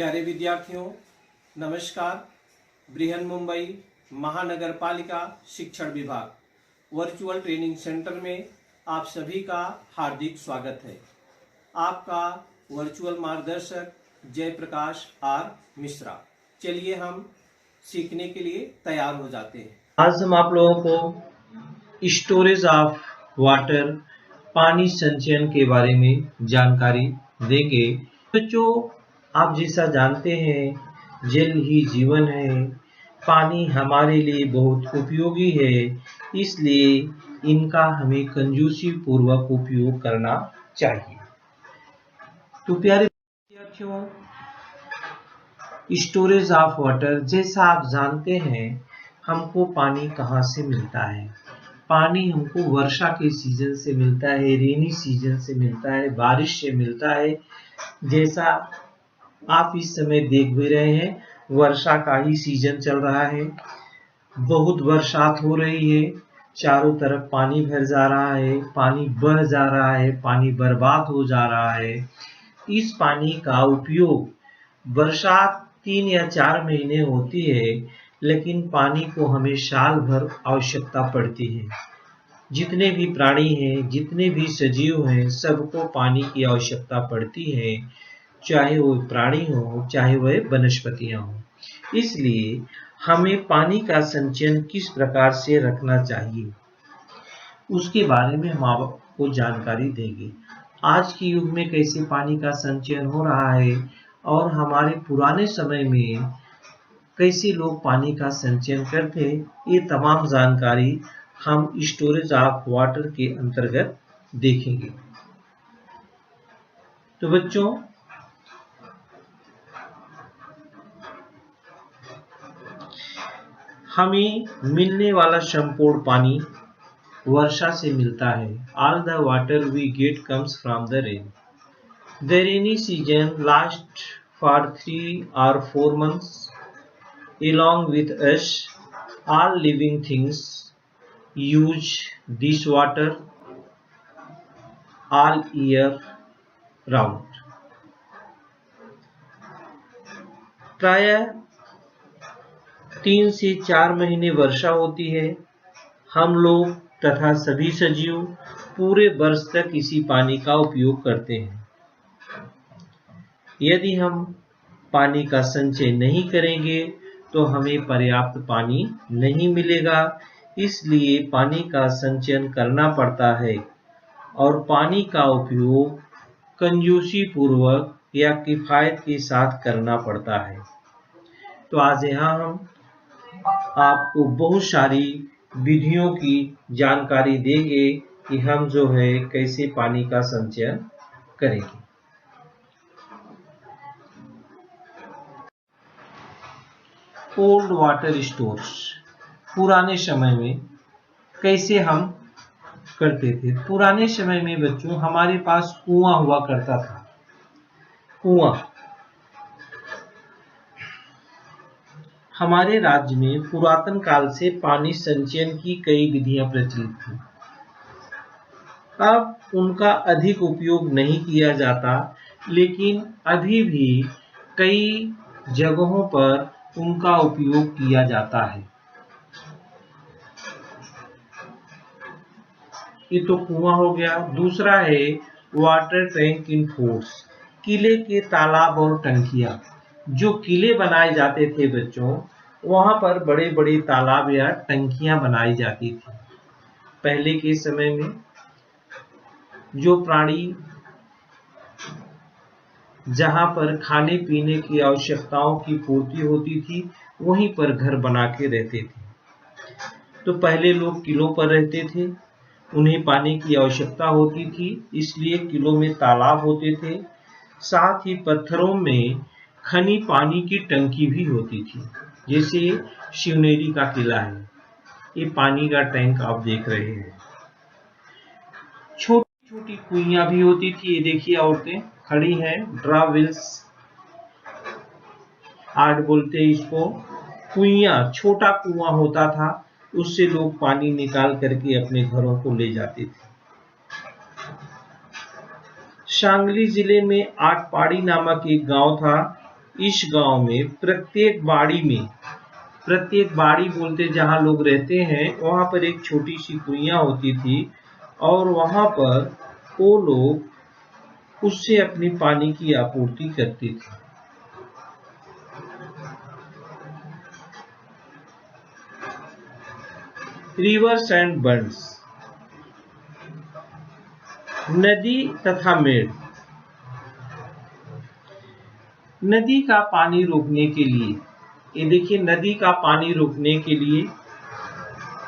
प्यारे विद्यार्थियों, नमस्कार। बृहन मुंबई महानगर पालिका शिक्षण विभाग वर्चुअल ट्रेनिंग सेंटर में आप सभी का हार्दिक स्वागत है। आपका वर्चुअल मार्गदर्शक जयप्रकाश आर मिश्रा। चलिए हम सीखने के लिए तैयार हो जाते हैं। आज हम आप लोगों को स्टोरेज ऑफ वाटर, पानी संचयन के बारे में जानकारी देंगे। बच्चों, आप जैसा जानते हैं जल ही जीवन है, पानी हमारे लिए बहुत उपयोगी है, इसलिए इनका हमें कंजूसी पूर्वक उपयोग करना चाहिए। तो प्यारे विद्यार्थियों, स्टोरेज ऑफ वाटर, जैसा आप जानते हैं हमको पानी कहाँ से मिलता है। पानी हमको वर्षा के सीजन से मिलता है, रेनी सीजन से मिलता है, बारिश से मिलता है। जैसा आप इस समय देख भी रहे हैं, वर्षा का ही सीजन चल रहा है, बहुत बरसात हो रही है, चारों तरफ पानी भर जा रहा है, पानी बह जा रहा है, पानी बर्बाद हो जा रहा है। इस पानी का उपयोग बरसात 3 या 4 महीने होती है, लेकिन पानी को हमें साल भर आवश्यकता पड़ती है। जितने भी प्राणी हैं, जितने भी सजीव हैं, सबको पानी की आवश्यकता पड़ती है, चाहे वो प्राणी हो, चाहे वह वनस्पतियां हो। इसलिए हमें पानी का संचयन किस प्रकार से रखना चाहिए, उसके बारे में हम आपको जानकारी देंगे। आज के युग में कैसे पानी का संचयन हो रहा है और हमारे पुराने समय में कैसे लोग पानी का संचयन करते, ये तमाम जानकारी हम स्टोरेज ऑफ वाटर के अंतर्गत देखेंगे। तो बच्चों, हमें मिलने वाला संपूर्ण पानी वर्षा से मिलता है। All the water we get comes from the rain. The rainy season lasts for 3 or 4 months. Along with us, all living things use this water all year round. प्राय 3 से 4 महीने वर्षा होती है। हम लोग तथा सभी सजीव पूरे वर्ष तक इसी पानी का उपयोग करते हैं। यदि हम पानी का संचय नहीं करेंगे तो हमें पर्याप्त पानी नहीं मिलेगा, इसलिए पानी का संचयन करना पड़ता है और पानी का उपयोग कंजूसी पूर्वक या किफायत के साथ करना पड़ता है। तो आज यहाँ हम आपको बहुत सारी विधियों की जानकारी देंगे कि हम जो है कैसे पानी का संचयन करेंगे। ओल्ड वाटर स्टोर्स, पुराने समय में कैसे हम करते थे। पुराने समय में बच्चों हमारे पास कुआं हुआ करता था। कुआं हमारे राज्य में पुरातन काल से पानी संचयन की कई विधियां प्रचलित थी। अब उनका अधिक उपयोग नहीं किया जाता, लेकिन अभी भी कई जगहों पर उनका उपयोग किया जाता है। ये तो कुआं हो गया। दूसरा है वाटर टैंक इन फोर्ट्स, किले के तालाब और टंकियां। जो किले बनाए जाते थे बच्चों, वहां पर बड़े बड़े तालाब या टंकियां बनाई जाती थी। पहले के समय में जो प्राणी जहां पर खाने पीने की आवश्यकताओं की पूर्ति होती थी, वहीं पर घर बना के रहते थे। तो पहले लोग किलों पर रहते थे, उन्हें पानी की आवश्यकता होती थी, इसलिए किलों में तालाब होते थे। साथ ही पत्थरों में खनी पानी की टंकी भी होती थी, जैसे शिवनेरी का किला है, ये पानी का टैंक आप देख रहे हैं। छोटी छोटी कुइयां भी होती थी, ये देखिए औरतें खड़ी हैं, ड्राविल्स आर्ट बोलते हैं इसको। कुइयां, छोटा कुआं होता था, उससे लोग पानी निकाल करके अपने घरों को ले जाते थे। सांगली जिले में आटपाड़ी नामक एक गांव था, इस गांव में प्रत्येक बाड़ी बोलते जहां लोग रहते हैं वहां पर एक छोटी सी कुइयां होती थी और वहां पर वो लोग उससे अपनी पानी की आपूर्ति करते थे। रिवर्स एंड बंड्स, नदी तथा मेड़। नदी का पानी रोकने के लिए, ये देखिए, नदी का पानी रोकने के लिए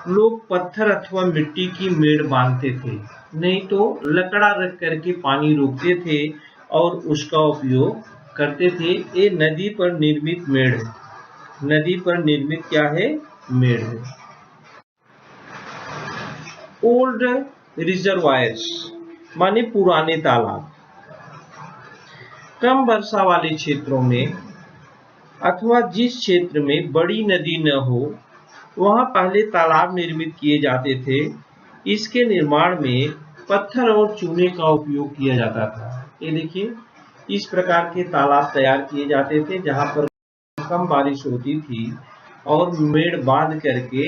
लोग पत्थर अथवा मिट्टी की मेड़ बांधते थे, नहीं तो लकड़ा रख करके पानी रोकते थे और उसका उपयोग करते थे। ये नदी पर निर्मित मेड़ है। नदी पर निर्मित क्या है? मेड़ है। ओल्ड रिजर्वायर्स माने पुराने तालाब। कम वर्षा वाले क्षेत्रों में अथवा जिस क्षेत्र में बड़ी नदी न हो वहां पहले तालाब निर्मित किए जाते थे। इसके निर्माण में पत्थर और चूने का उपयोग किया जाता था। ये देखिए, इस प्रकार के तालाब तैयार किए जाते थे जहां पर कम बारिश होती थी और मेड़ बांध करके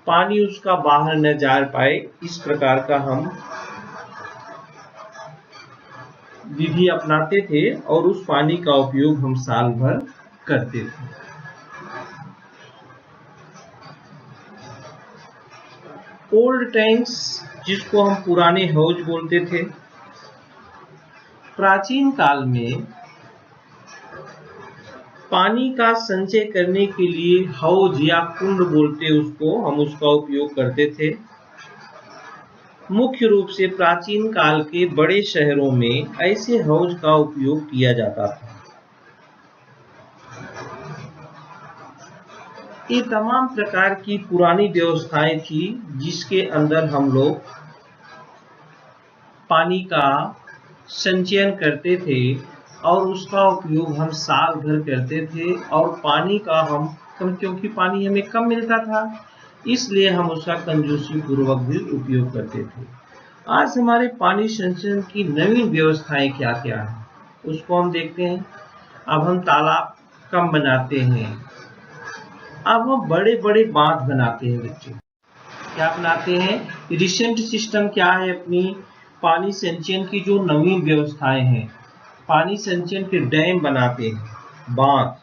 पानी उसका बाहर न जा पाए, इस प्रकार का हम विधि अपनाते थे और उस पानी का उपयोग हम साल भर करते थे। ओल्ड टैंक्स, जिसको हम पुराने हौज बोलते थे। प्राचीन काल में पानी का संचय करने के लिए हौज या कुंड बोलते उसको, हम उसका उपयोग करते थे। मुख्य रूप से प्राचीन काल के बड़े शहरों में ऐसे हौज का उपयोग किया जाता था। ये तमाम प्रकार की पुरानी व्यवस्थाएं थी जिसके अंदर हम लोग पानी का संचयन करते थे और उसका उपयोग हम साल भर करते थे। और पानी का हम क्योंकि पानी हमें कम मिलता था इसलिए हम उसका कंजूसी पूर्वक भी उपयोग करते थे। आज हमारे पानी संचयन की नवीन व्यवस्थाएं क्या क्या है उसको हम देखते हैं। अब हम तालाब कम बनाते हैं, अब हम बड़े बड़े बांध बनाते हैं। बच्चों, क्या बनाते हैं? रिसेंट सिस्टम क्या है? अपनी पानी संचयन की जो नवीन व्यवस्थाएं हैं, पानी संचयन के डैम बनाते हैं, बांध।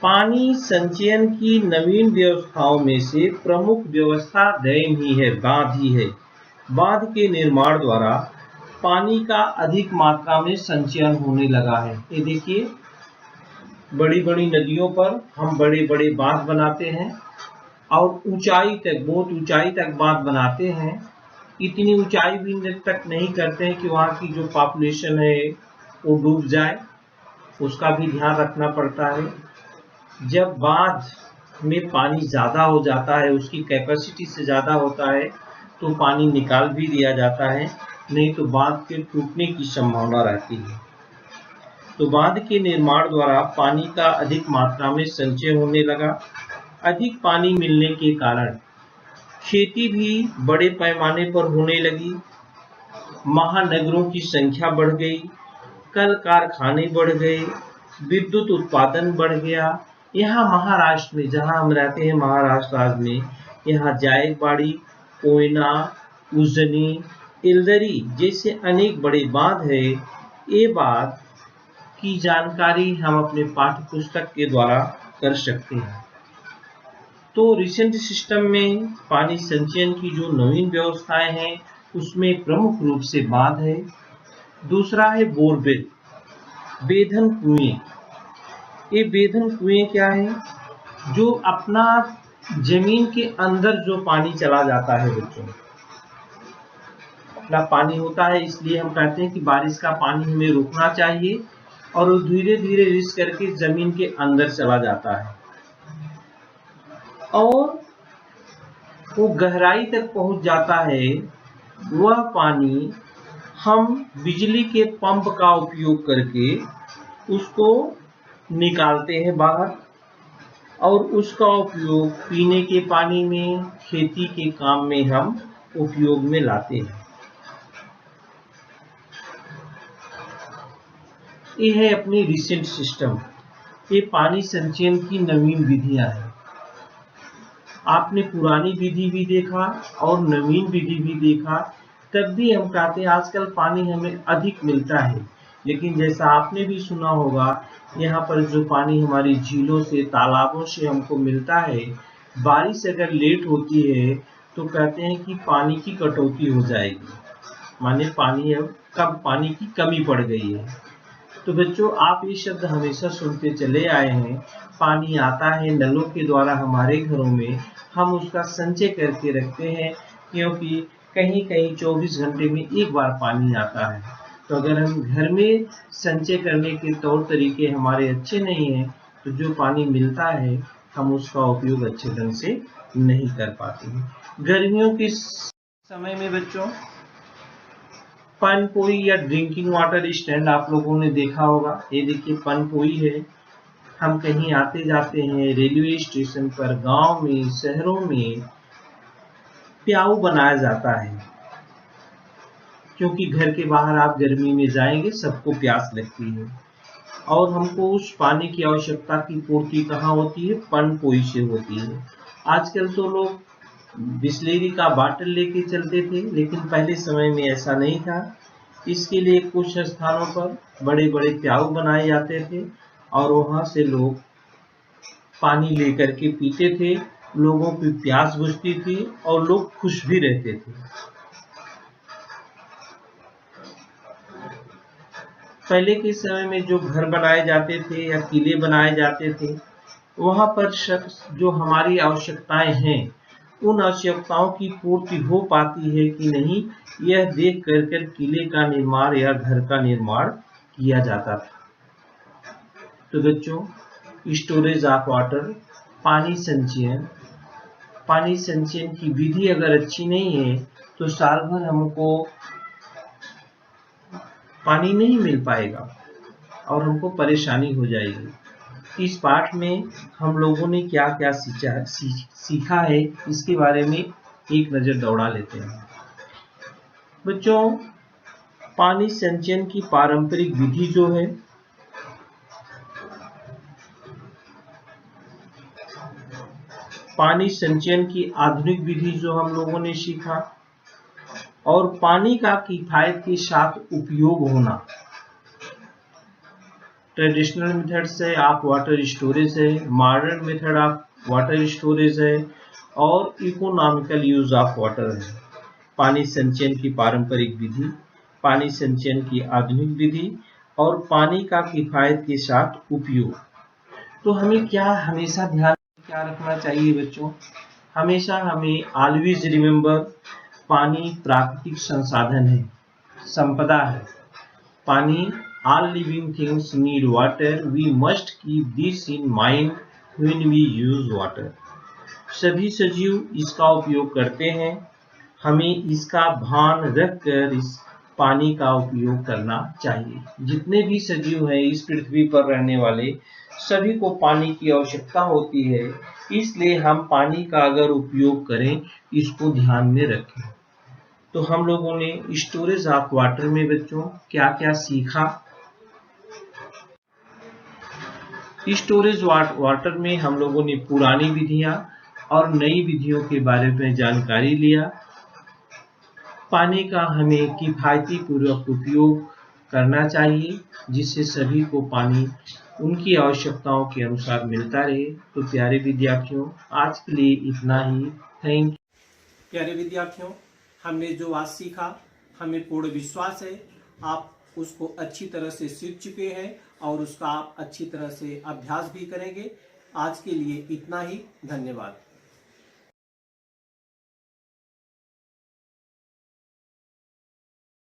पानी संचयन की नवीन व्यवस्थाओं में से प्रमुख व्यवस्था डैम ही है, बांध ही है। बांध के निर्माण द्वारा पानी का अधिक मात्रा में संचयन होने लगा है। ये देखिए, बड़ी बड़ी नदियों पर हम बड़े बड़े बांध बनाते हैं और ऊंचाई तक, बहुत ऊंचाई तक बांध बनाते हैं। इतनी ऊंचाई भी तक नहीं करते हैं कि वहाँ की जो पॉपुलेशन है वो डूब जाए, उसका भी ध्यान रखना पड़ता है। जब बांध में पानी ज़्यादा हो जाता है, उसकी कैपेसिटी से ज़्यादा होता है तो पानी निकाल भी दिया जाता है, नहीं तो बांध के टूटने की संभावना रहती है। तो बांध के निर्माण द्वारा पानी का अधिक मात्रा में संचय होने लगा। अधिक पानी मिलने के कारण खेती भी बड़े पैमाने पर होने लगी, महानगरों की संख्या बढ़ गई, कल कारखाने बढ़ गए, विद्युत उत्पादन बढ़ गया। यहाँ महाराष्ट्र में, जहाँ हम रहते हैं महाराष्ट्र राज्य में, यहाँ जायकवाड़ी, कोयना, उजनी, इल्दरी जैसे अनेक बड़े बांध है। ये बात की जानकारी हम अपने पाठ्य पुस्तक के द्वारा कर सकते हैं। तो रिसेंट सिस्टम में पानी संचयन की जो नवीन व्यवस्थाएं हैं उसमें प्रमुख रूप से बांध है। दूसरा है बोरवेल, बेधन कुएं। ये बेधन कुएं क्या है? जो अपना जमीन के अंदर जो पानी चला जाता है, बच्चों, अपना पानी होता है, इसलिए हम कहते हैं कि बारिश का पानी हमें रोकना चाहिए और वो धीरे धीरे रिस करके जमीन के अंदर चला जाता है और वो गहराई तक पहुंच जाता है। वह पानी हम बिजली के पंप का उपयोग करके उसको निकालते हैं बाहर और उसका उपयोग पीने के पानी में, खेती के काम में हम उपयोग में लाते हैं। ये है अपनी रिसेंट सिस्टम। ये पानी संचयन की नवीन विधियां हैं। आपने पुरानी विधि भी देखा और नवीन विधि भी देखा, तब भी हम कहते हैं आजकल पानी हमें अधिक मिलता है। लेकिन जैसा आपने भी सुना होगा, यहाँ पर जो पानी हमारी झीलों से, तालाबों से हमको मिलता है, बारिश अगर लेट होती है तो कहते हैं कि पानी की कटौती हो जाएगी, माने पानी अब पानी की कमी पड़ गई है। तो बच्चों, आप ये शब्द हमेशा सुनते चले आए हैं, पानी आता है नलों के द्वारा हमारे घरों में, हम उसका संचय करके रखते हैं, क्योंकि कहीं कहीं 24 घंटे में एक बार पानी आता है। तो अगर हम घर में संचय करने के तौर तरीके हमारे अच्छे नहीं हैं, तो जो पानी मिलता है हम उसका उपयोग अच्छे ढंग से नहीं कर पाते हैं। गर्मियों के समय में बच्चों, पनपोई या ड्रिंकिंग वाटर स्टैंड आप लोगों ने देखा होगा। ये देखिए पनपोई है। हम कहीं आते जाते हैं, रेलवे स्टेशन पर, गांव में, शहरों में प्याऊ बनाया जाता है, क्योंकि घर के बाहर आप गर्मी में जाएंगे, सबको प्यास लगती है और हमको उस पानी की आवश्यकता की पूर्ति कहाँ होती है? पनपोई से होती है। आजकल तो लोग बिस्लेरी का बाटल लेके चलते थे, लेकिन पहले समय में ऐसा नहीं था। इसके लिए कुछ स्थानों पर बड़े बड़े प्याऊ बनाए जाते थे और वहां से लोग पानी लेकर के पीते थे, लोगों की प्यास बुझती थी और लोग खुश भी रहते थे। पहले के समय में जो घर बनाए जाते थे या किले बनाए जाते थे, वहां पर जो हमारी आवश्यकताएं हैं, उन आवश्यकताओं की पूर्ति हो पाती है कि नहीं, यह देख कर किले का निर्माण या घर का निर्माण किया जाता था। तो बच्चों, स्टोरेज ऑफ वाटर, पानी संचयन की विधि अगर अच्छी नहीं है तो साल भर हमको पानी नहीं मिल पाएगा और हमको परेशानी हो जाएगी। इस पाठ में हम लोगों ने क्या क्या सीखा है, इसके बारे में एक नज़र दौड़ा लेते हैं। बच्चों, पानी संचयन की पारंपरिक विधि जो है, पानी संचयन की आधुनिक विधि जो हम लोगों ने सीखा, और पानी का किफायत के साथ उपयोग होना। ट्रेडिशनल मेथड से आप वाटर स्टोरेज है, modern method of water storage है और इकोनॉमिकल यूज ऑफ वाटर है। पानी संचयन की पारंपरिक विधि, पानी संचयन की आधुनिक विधि और पानी का किफायत के साथ उपयोग। तो हमें क्या हमेशा ध्यान क्या रखना चाहिए बच्चों? हमेशा हमें ऑलवेज रिमेम्बर, पानी प्राकृतिक संसाधन है, संपदा है। पानी, all living things need water. We must keep this in mind when we use water. सभी सजीव इसका उपयोग करते हैं, हमें इसका भान रखकर इस पानी का उपयोग करना चाहिए। जितने भी सजीव हैं इस पृथ्वी पर रहने वाले, सभी को पानी की आवश्यकता होती है, इसलिए हम पानी का अगर उपयोग करें, इसको ध्यान में रखें। तो हम लोगों ने स्टोरेज ऑफ वाटर में बच्चों क्या क्या सीखा? स्टोरेज वाटर में हम लोगों ने पुरानी विधियां और नई विधियों के बारे में जानकारी लिया। पानी का हमें किफायती पूर्वक उपयोग करना चाहिए, जिससे सभी को पानी उनकी आवश्यकताओं के अनुसार मिलता रहे। तो प्यारे विद्यार्थियों, आज के लिए इतना ही। Thank you. प्यारे विद्यार्थियों, हमने जो आज सीखा, हमें पूर्ण विश्वास है आप उसको अच्छी तरह से सीख चुके हैं और उसका आप अच्छी तरह से अभ्यास भी करेंगे। आज के लिए इतना ही। धन्यवाद।